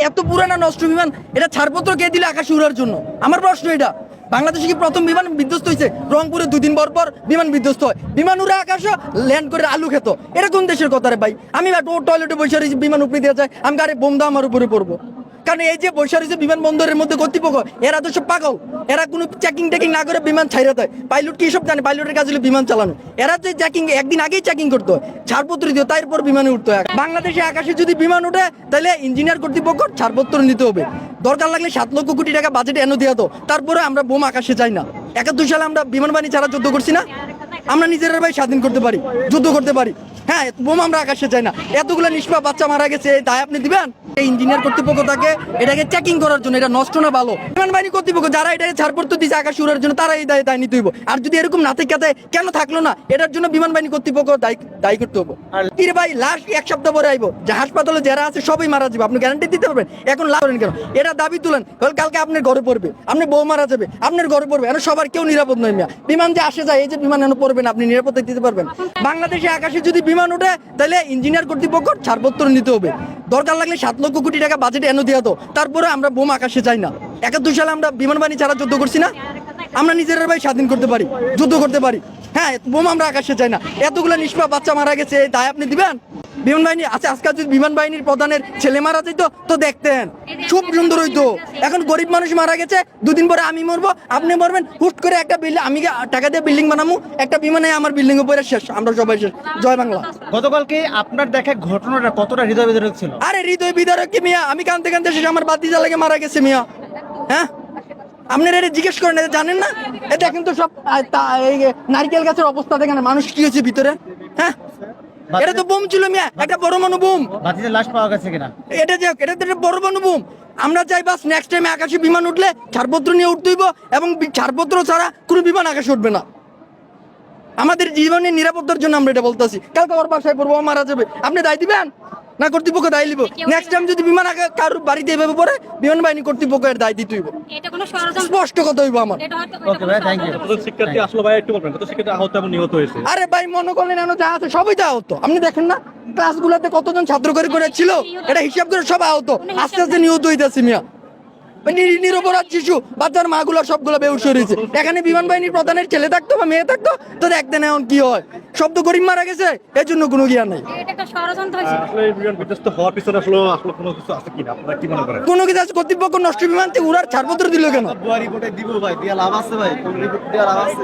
এত পুরানা নষ্ট বিমান এটা ছাড়পত্র কে দিলে আকাশে উড়ার জন্য? আমার প্রশ্ন এটা। বাংলাদেশে কি প্রথম বিমান বিধ্বস্ত হয়েছে? রংপুরে 2 দিন পর পর বিমান বিধ্বস্ত হয়, বিমান উড়ে আকাশে ল্যান্ড করে আলু খেত। এটা কোন দেশের কথা রে ভাই? আমি টয়লেটে বসে রয়েছি, বিমান উপরে দিয়ে যায়, আমি গাড়ি বোমদা আমার উপরে পড়বো। কারণ এই যে বসে রয়েছে বিমানবন্দরের মধ্যে কর্তৃপক্ষ, এরা তো সব পাগল। এরা কোনো চেকিং টেকিং না করে বিমান ছাইরা দেয়। পাইলট কি সব জানে? পাইলটের কাজ হলো বিমান চালানো। এরা যে চেকিং একদিন আগেই চেকিং করতে হয়, ছাড়পত্র দিও, তারপর বিমানে উঠতে হয়। বাংলাদেশে আকাশে যদি বিমান উঠে তাহলে ইঞ্জিনিয়ার কর্তৃপক্ষ ছাড়পত্র নিতে হবে। দরকার লাগলে 7 লক্ষ কোটি টাকা বাজেট এনে দিয়ে দাও, তারপরে আমরা বোম আকাশে চাই না। 71 সালে আমরা বিমান বাহিনী ছাড়া যুদ্ধ করছি না? আমরা নিজেরা ভাই স্বাধীন করতে পারি, যুদ্ধ করতে পারি। হ্যাঁ, বোম আমরা আকাশে চাই না। এতগুলো নিষ্পাপ বাচ্চা মারা গেছে, তাই আপনি দিবেন? এই ইঞ্জিনিয়ার কর্তৃপক্ষ থাকে এটাকে চেকিং করার জন্য, এটা নষ্ট না ভালো। বিমান বাহিনী কর্তৃপক্ষ যারা এটাকে ছাড়পত্র দিচ্ছে আকাশে উড়ার জন্য, তারা এই দায় নিতে হইব। আর যদি এরকম না থেকে কেন থাকলো না, এটার জন্য বিমান বাহিনী কর্তৃপক্ষ দায়ী করতে হবে। কি রে ভাই, লাস্ট 1 সপ্তাহ পরে আইবো, যে হাসপাতালে যারা আছে সবাই মারা যাবে, আপনি গ্যারান্টি দিতে পারবেন? এখন লাভ করেন কেন? এটা দাবি তুলেন, কালকে আপনার ঘরে পড়বে, আপনি বউ মারা যাবে, আপনার ঘরে পড়বে। এখন সবার কেউ নিরাপদ নয় মিয়া। বিমান যে আসে যায়, এই যে বিমান এখন পড়বেন, আপনি নিরাপত্তা দিতে পারবেন? বাংলাদেশে আকাশে যদি বিমান উঠে তাহলে ইঞ্জিনিয়ার কর্তৃপক্ষ ছাড়পত্র নিতে হবে। দরকার লাগলে 7 লক্ষ কোটি টাকা বাজেট এনে দিয়ে দাও, তারপরে আমরা বোম আকাশে চাই না। 71 সালে আমরা বিমান বাহিনী ছাড়া যুদ্ধ করছি না? আমরা নিজেরা ভাই স্বাধীন করতে পারি, যুদ্ধ করতে পারি। হ্যাঁ, বোম আমরা আকাশে চাই না। এতগুলো নিষ্পাপ বাচ্চা মারা গেছে, তাই আপনি দিবেন? বিমান বাহিনী আছে, আজকাল যদি বিমান বাহিনীর প্রধানের ছেলে মারা যেত তো দেখতেন, খুব সুন্দর হইতো। এখন গরিব মানুষ মারা গেছে, 2 দিন পরে আমি মরবো, আপনি মরবেন। হুট করে একটা বিল্ডিং, আমি টাকা দিয়ে বিল্ডিং বানাবো, একটা বিমানে আমার বিল্ডিং উপরে শেষ, আমরা সবাই শেষ। জয় বাংলা। গতকালকে আপনার দেখা ঘটনাটা কতটা হৃদয় বিদারক ছিল? আরে হৃদয় বিদারক কি মিয়া? আমি কানতে কানতে শেষ, আমার বাতিজা লাগে মারা গেছে মিয়া। হ্যাঁ, আপনারা এটা জিজ্ঞেস করেন, এটা জানেন না? এ দেখেন তো সব এই নারকেল গাছের অবস্থা দেখেন, মানুষ কি হয়েছে ভিতরে। হ্যাঁ, এটা তো বোম ছিল মিয়া, একটা পরমাণু বোম। বাতিজের লাশ পাওয়া গেছে কিনা? এটা তো একটা পরমাণু বোম। আমরা চাই বাস নেক্সট টাইম আকাশে বিমান উঠলে ছাড়পত্র নিয়ে উঠতে হইব, এবং ছাড়পত্র ছাড়া কোনো বিমান আকাশে উঠবে না। আমাদের জীবনের নিরাপত্তার জন্য আমরা এটা বলতেছি। কালকে ওর বাসায় পড়বো, ও মারা যাবে, আপনি দায় দিবেন না? কর্তৃপক্ষ দায় নিব। নেক্সট টাইম যদি বিমান কারোর বাড়িতে এভাবে পড়ে, বিমান বাহিনী কর্তৃপক্ষের দায় দিতে হইব। স্পষ্ট কথা হইব আমার। ওকে ভাই, থ্যাংক ইউ। কত শিক্ষার্থী আসলো ভাই, একটু বলবেন কত শিক্ষার্থী আহত এবং নিহত হয়েছে? আরে ভাই, মনে করলেন এনো যা আছে সবই তো আহত। আপনি দেখেন না ক্লাসগুলোতে কতজন ছাত্র করে ছিল, এটা হিসাব করে সব আহত। আস্তে আস্তে নিহত হইতেছে মিয়া। নিরপরাধ শিশু, বাচ্চার মাগুলো সবগুলো বেউস হয়েছে। এখানে বিমান বাহিনীর প্রধানের ছেলে থাকতো বা মেয়ে থাকতো তো দেখতেন এখন কি হয়। সব তো গরিব মারা গেছে, এর জন্য কোনো জ্ঞান নেই। আসলে এই বিমান বিধ্বস্ত হওয়ার পিছনে আসলে কোনো কিছু আছে কিনা, আপনারা কি মনে করেন? কোনো কিছু আছে? কর্তৃপক্ষ নষ্ট বিমান থেকে উড়ার ছাড়পত্র দিল কেন? রিপোর্টে দিব ভাই, দিয়া লাভ আছে ভাই, কোন রিপোর্ট দিয়া লাভ আছে?